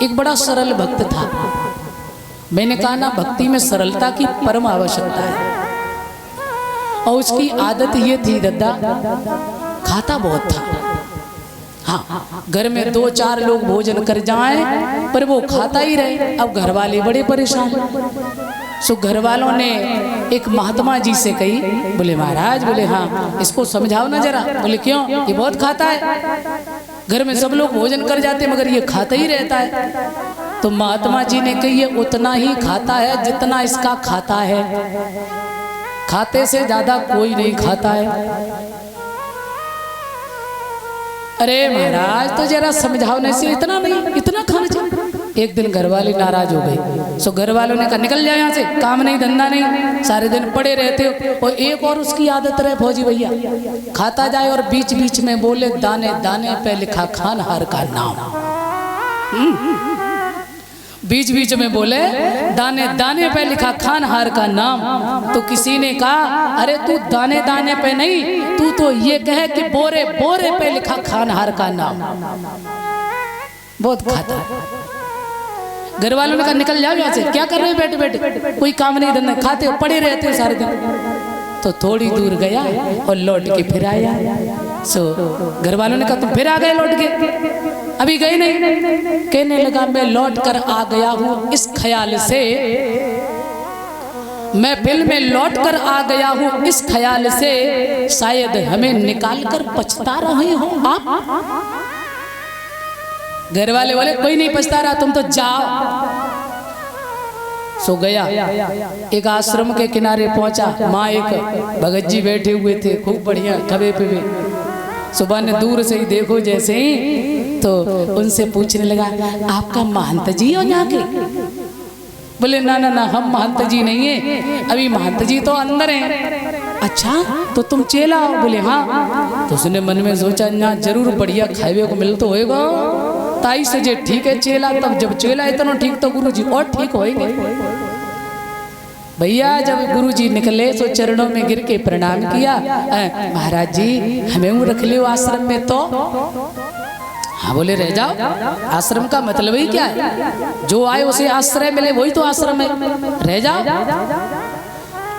एक बड़ा सरल भक्त था। मैंने कहा ना, भक्ति में सरलता की परम आवश्यकता है। और उसकी आदत ये थी दद्दा, खाता बहुत था। हाँ, घर में 2-4 लोग भोजन कर जाएं पर वो खाता ही रहे। अब घर वाले बड़े परेशान। सो घर वालों ने एक महात्मा जी से कही, बोले महाराज, बोले हाँ इसको समझाओ ना जरा। बोले क्यों? ये बहुत खाता है, घर में सब लोग भोजन कर जाते मगर ये खाता ही रहता है। तो महात्मा जी ने कही, ये उतना ही खाता है जितना इसका खाता है, खाते से ज्यादा कोई नहीं खाता है। अरे महाराज तो जरा समझाने से इतना नहीं, इतना खाना चाहिए। एक दिन घर वाले नाराज हो गए। सो घर वालों ने कहा निकल जाए यहाँ से, काम नहीं धंधा नहीं, सारे दिन पड़े रहते हो। और एक और उसकी आदत रहे फौजी भैया, खाता जाए और बीच बीच में बोले दाने दाने पे लिखा खानहार का नाम। बीच बीच में बोले दाने दाने पे लिखा खानहार का नाम। तो किसी ने कहा अरे तू दाने दाने पे नहीं, तू तो ये कहे कि बोरे बोरे पे लिखा खानहार का नाम। बहुत खाता। घर वालों ने कहा निकल जाओ यहाँ से, क्या कर रहे हो बैठे बैठे, कोई काम नहीं धंधा, खाते हो पड़े रहते हो सारे दिन। तो थोड़ी दूर गया और लौट के फिर आया। सो घर वालों ने कहा तुम फिर आ गए लौट के? अभी गए नहीं। कहने लगा मैं लौट कर आ गया हूँ इस ख्याल से, मैं फिल्म में लौट कर आ गया हूँ इस ख्याल से, शायद हमें निकाल कर पछता रहे हो आप। घर वाले बोले कोई नहीं पछता रहा, तुम तो जाओ। सो गया, एक आश्रम के किनारे पहुंचा। माँ एक भगत जी बैठे हुए थे, खूब बढ़िया खबे पे। सुबह ने दूर से ही देखो जैसे ही, तो उनसे पूछने लगा आपका महंत जी हो यहाँ के? बोले ना ना ना, हम महंत जी नहीं है, अभी महंत जी तो अंदर हैं। अच्छा तो तुम चेला हो? बोले हाँ। तो उसने मन में सोचा ना जरूर बढ़िया खावे को मिल तो होएगा, ताई से जे ठीक है चेला, तब जब चेला इतना ठीक तो गुरु जी और ठीक होएंगे। भैया जब गुरुजी निकले तो चरणों में गिर के प्रणाम किया, महाराज जी हमें रख लियो आश्रम में तो? हाँ बोले रह जाओ, आश्रम का मतलब ही क्या है, जो आए उसे आश्रय मिले वही तो आश्रम है, रह जाओ।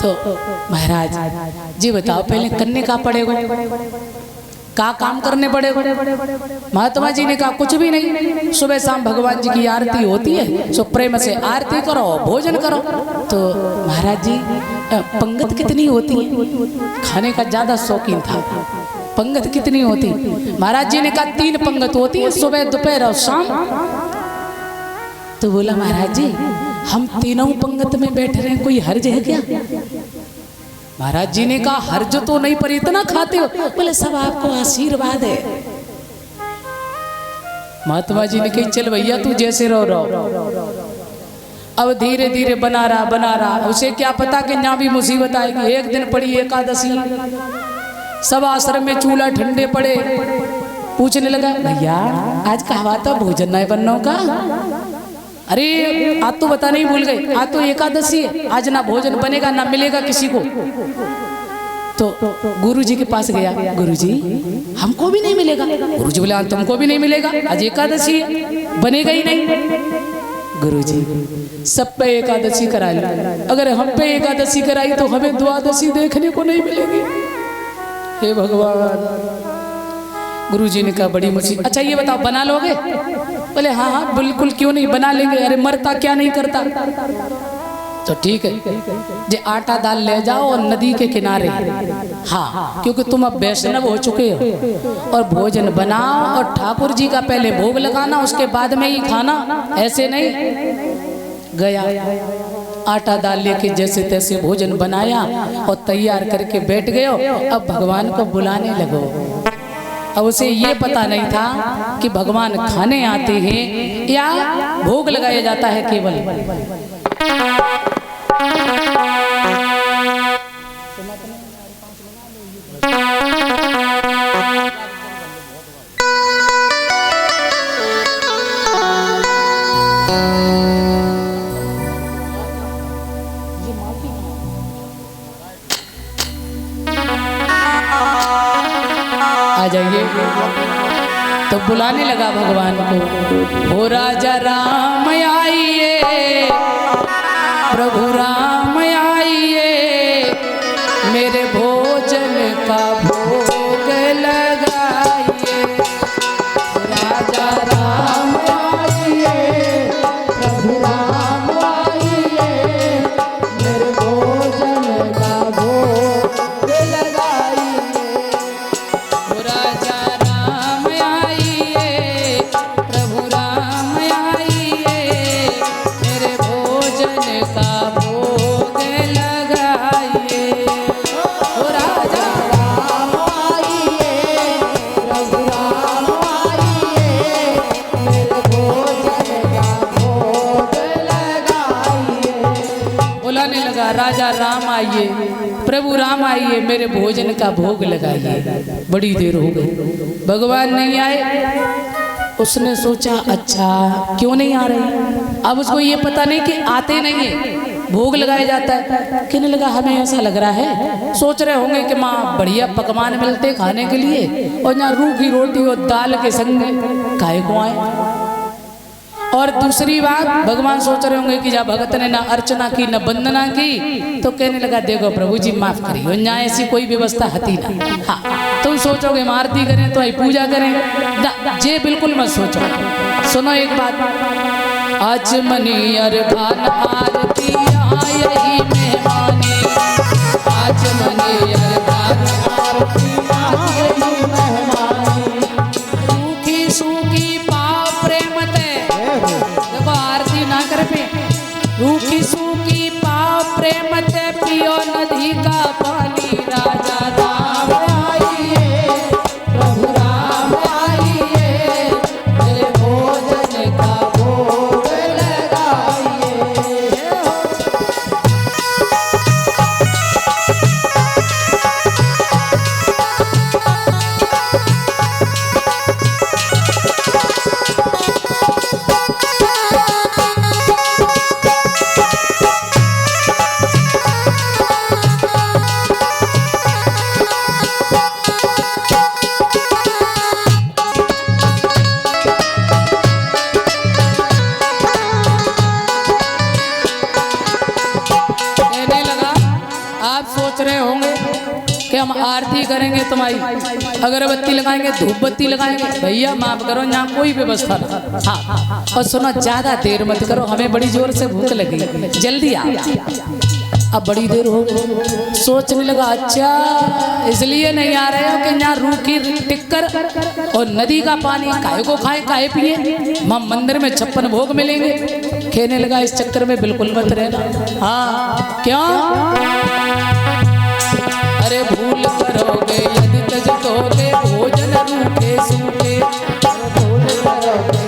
तो महाराज जी बताओ पहले करने का पड़ेगा, का काम करने पड़ेगा? महात्मा जी ने कहा कुछ भी नहीं, सुबह शाम भगवान जी की आरती होती है, सो प्रेम से आरती करो, भोजन करो। तो महाराज जी पंगत कितनी होती है? खाने का ज्यादा शौकीन था। पंगत कितनी होती? महाराज जी ने कहा 3 पंगत होती है, सुबह दोपहर और शाम। तो बोला महाराज जी हम तीनों पंगत में बैठ रहे हैं, कोई हर्ज है क्या? महाराज जी ने कहा हर्ज तो नहीं, पर इतना खाते हो? बोले सब आपको आशीर्वाद है। महात्मा जी ने कही चल भैया तू जैसे रहो। अब धीरे धीरे बना रहा, उसे क्या पता कि ना भी मुसीबत आएगी। एक दिन पड़ी एकादशी, सब आश्रम में चूल्हा ठंडे पड़े। पूछने लगा भैया आज कहा था भोजन नहीं बनना का? अरे आज तो बता नहीं भूल गए, आज तो एकादशी है, आज ना भोजन बनेगा ना मिलेगा किसी को। तो गुरुजी के पास गया, गुरुजी हमको भी नहीं मिलेगा। गुरुजी बोले हाँ तुमको भी नहीं मिलेगा, आज एकादशी है, बनेगा ही नहीं। गुरुजी सब पे एकादशी करा ली, अगर हम पे एकादशी कराई तो हमें द्वादशी देखने को नहीं मिलेगी। हे भगवान। गुरुजी ने कहा बड़ी मुसीबत। अच्छा ये बताओ बना लोगे? बोले हाँ हाँ बिल्कुल क्यों नहीं, बना लेंगे। अरे मरता क्या नहीं करता। तो ठीक है जे आटा दाल ले जाओ और नदी के किनारे, हाँ क्योंकि तुम अब वैष्णव हो चुके हो, और भोजन बनाओ और ठाकुर जी का पहले भोग लगाना, उसके बाद में ही खाना, ऐसे नहीं। गया आटा दाल लेके जैसे तैसे भोजन बनाया और तैयार करके बैठ गए। अब भगवान को बुलाने लगो। अब उसे ये पता नहीं था कि भगवान खाने आते हैं या भोग लगाया जाता है केवल। आ जाइए। तो बुलाने लगा भगवान को, ओ राजा राम आइए, प्रभु राम आइए, मेरे भोजन का भोग लगाइए। राजा राम आइए, प्रभु राम आइए, मेरे भोजन का भोग लगाइए। राजा राम आइए, प्रभु राम आइए, मेरे भोजन का भोग लगाइए। राजा राम आइए, प्रभु राम आइए, मेरे भोजन का भोग लगाइए। बुलाने लगा, राजा राम आइए, प्रभु राम आइए, मेरे भोजन का भोग लगाइए। बड़ी देर हो गई, भगवान नहीं आए। उसने सोचा अच्छा क्यों नहीं आ रहे। अब उसको ये पता नहीं कि आते नहीं है, भोग लगाया जाता है। कहने लगा हमें ऐसा लग रहा है, सोच रहे होंगे कि माँ बढ़िया पकवान मिलते खाने के लिए और यहाँ रूखी रोटी और दाल के संग काहे को आए। और दूसरी बात, भगवान सोच रहे होंगे कि जब भगत ने ना अर्चना की न वंदना की, तो कहने लगा देखो प्रभु जी माफ करिए, यहाँ ऐसी कोई व्यवस्था हती ना। हाँ तुम सोचोगे हम आरती करें तो आई पूजा करें, जे बिल्कुल मत सोचो। सुनो एक बात, आज मनी अरघान आरती यहाँ यही मेहमानी, आज मनी अरघान आरती यहाँ यही मेहमानी, सूखी सूखी पाव प्रेम ते, देखो आरती ना कर पे, रूखी सूखी पाव प्रेम ते पियो नदी का पानी। राजा राम आइए, प्रभु राम आइए, मेरे भोजन का भोग लगाइए। कि हम आरती करेंगे तुम्हारी, अगरबत्ती लगाएंगे, धूप बत्ती लगाएंगे। भैया माफ करो, यहाँ कोई व्यवस्था नहीं। हाँ और सुनो ज्यादा देर मत करो, हमें बड़ी जोर से भूख लगी, जल्दी आ। अब बड़ी देर हो गई, सोचने लगा अच्छा इसलिए नहीं आ रहे हो कि यहाँ रूखी टिक्कर और नदी का पानी काहे को खाए काहे पिए, हम मंदिर में 56 भोग मिलेंगे। कहने लगा इस चक्कर में बिल्कुल मत रहना। हाँ क्यों? अरे भूल करोगे यदि तज दोगे भोजन रूखे सूखे, भूल करोगे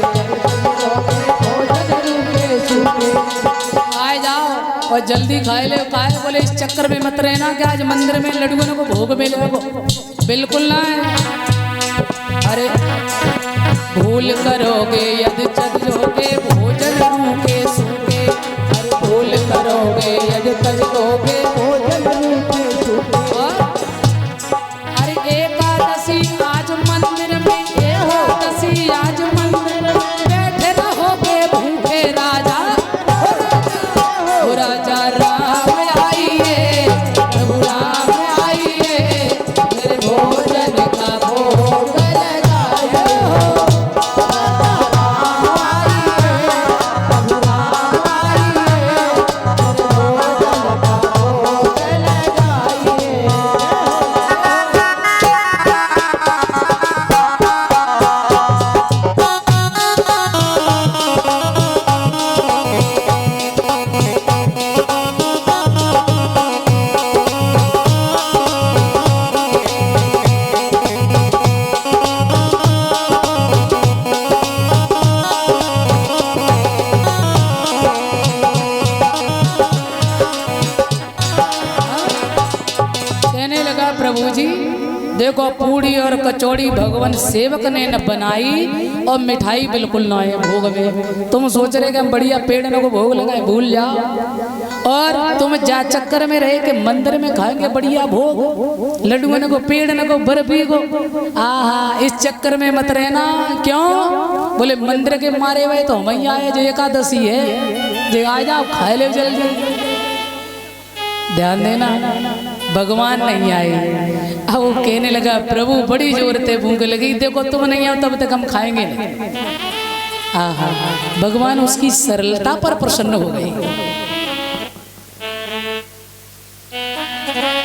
भोजन रूखे सूखे। आए जाओ और जल्दी खाए ले। खाए बोले इस चक्कर में मत रहना कि आज मंदिर में लड़ुओं को भोग मिले, बिल्कुल ना है। अरे भूल करोगे यदि तज दोगे भोजन रूखे सूखे, अरे भूल करोगे यदि तज दोगे भोजन रूखे सूखे। आज मंदिर में एकादशी, आज मंदिर में बैठे रहोगे भूखे राजा। ओ राजा राम आइए, प्रभु राम आइए, मेरे भोजन का भोग लगाइए। राजा राम आइए, देखो पूड़ी और कचौड़ी भगवान सेवक ने न बनाई और मिठाई बिल्कुल ना है भोग में। तुम सोच रहे कि हम बढ़िया पेड़ न को भोग लगाए, भूल जाओ। और तुम जा चक्कर में रहे कि मंदिर में खाएंगे बढ़िया भोग, लड्डू न को पेड़ न को बर्फी को, आहा इस चक्कर में मत रहना। क्यों? बोले मंदिर के मारे हुए तो हम ही आए, जो एकादशी है, जो आ जाओ खाए ले जल्दी। ध्यान देना, भगवान नहीं आए। अब वो कहने लगा प्रभु बड़ी जोर से भूख लगी, देखो तुम नहीं आओ तब तक हम खाएंगे नहीं। आहा, भगवान उसकी सरलता पर प्रसन्न हो गए।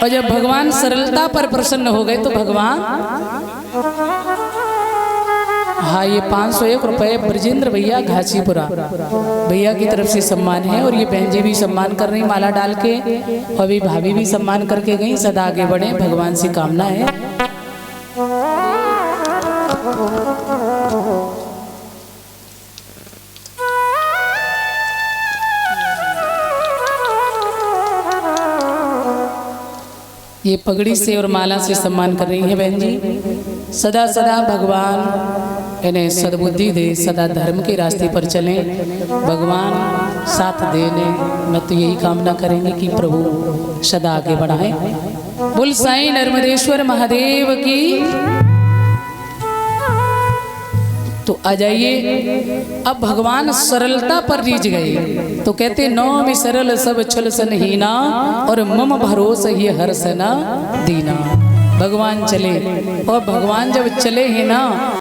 और जब भगवान सरलता पर प्रसन्न हो गए तो भगवान, हाँ ये 501 रुपये ब्रजेंद्र भैया घासीपुरा भैया की तरफ से सम्मान है। और ये बहन जी भी सम्मान कर रही माला डाल के, और अभी भाभी भी सम्मान करके गई। सदा आगे बढ़े, भगवान से कामना है। ये पगड़ी से और माला से सम्मान कर रही है बहन जी। सदा सदा भगवान इन्हें सद्बुद्धि दे, सदा धर्म के रास्ते पर चलें, भगवान साथ देने। मैं तो यही कामना करेंगे कि प्रभु सदा आगे बढ़ाएं। बोल साईं नर्मदेश्वर महादेव की। तो आ जाइए, अब भगवान सरलता पर रीझ गए तो कहते नौमि सरल सब छल सनहीना और मम भरोस ही हर्ष न दीना। भगवान चले, और भगवान जब चले हैं ना